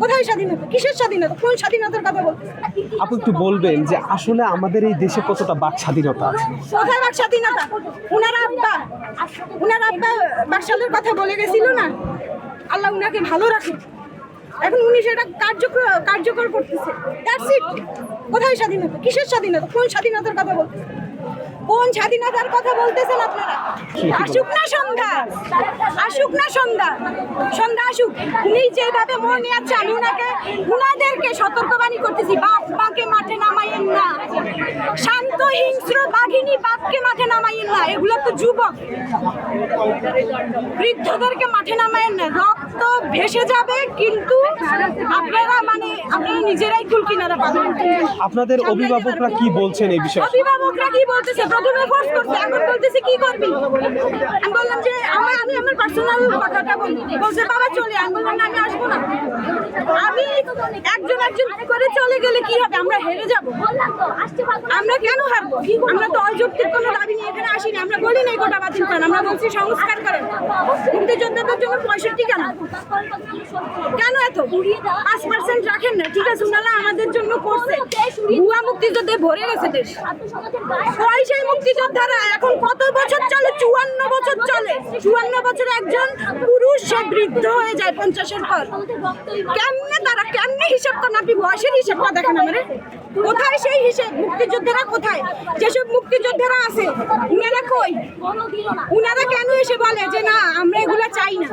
কোথায় স্বাধীনতা? কিসের স্বাধীনতা? কোন স্বাধীনতার কথা বলতেছে? আপনি একটু বলবেন যে আসলে আমাদের এই দেশে কতটা বাক স্বাধীনতা আছে? কোথায় বাক স্বাধীনতা? উনার আব্বা বাকশালের কথা বলে গেছিল না, আল্লাহ উনাকে ভালো রাখে। এখন উনি সেটা কার্যকর করতেছে। That's it. কোথায় স্বাধীনতা? কিসের স্বাধীনতা? কোন স্বাধীনতার কথা বলতেছে? কোন স্বাধীনতার কথা বলতেছেন আপনারা? আসুক না সন্ধ্যা, আসুক না সন্ধ্যা, সন্ধ্যা আসুক। উনি যেভাবে মনে আছে আমি উনাদেরকে সতর্কবাণী করতেছি, বাপ মাকে মাঠে নামাইয়েন না, শান্ত হিংস্র বাঘিনী বাপকে মাঠে নামাইয়েন না। এগুলো তো যুবক, বৃদ্ধদেরকে মাঠে নামাইয়েন না। রক্ত ভেসে যাবে, কিন্তু আপনারা নিজেরাই কুল কিনারা পাবেন। আপনাদের অভিভাবকরা কি বলছেন এই বিষয়ে? অভিভাবকরা কি বলতেছে? প্রথমে ফোর্স করতে, এখন বলতেছে কি করবি? আমি বললাম যে আমি আমার পার্সোনাল কথাটা বলছে বাবা চলে। আমি বললাম না, আমি আসবো না। আমি একজন করে চলে গেলে কি হবে? আমরা হেরে যাব। আমরা কেন হারবো? আমরা তো অযৌক্তিক কোনো দাবি নিয়ে এখানে আসিনি। আমরা বলি না কোটা বাতিল করেন, আমরা বলছি সংস্কার করেন। মুক্তিযোদ্ধাদের জন্য 65 কেন এত 5% রাখেন না? ঠিক আছে, উনারা আমাদের জন্য করছে। ভুয়া মুক্তিযুদ্ধে ভরে গেছে দেশ। কয় সেই মুক্তিযোদ্ধারা এখন কত বছর চলে? 54 বছর চলে। 54 বছরে একজন পুরুষ সে বৃদ্ধ হয়ে যায় 50-এর পর। কেমনে হিসাব করেন আপনি? বয়সের হিসাবটা দেখেন আমারে। কোথায় সেই হিসেব? মুক্তিযোদ্ধারা কোথায়? যেসব মুক্তিযোদ্ধারা আছে উনারা কই? উনারা কেন এসে বলে যে না আমরা এগুলা চাই না?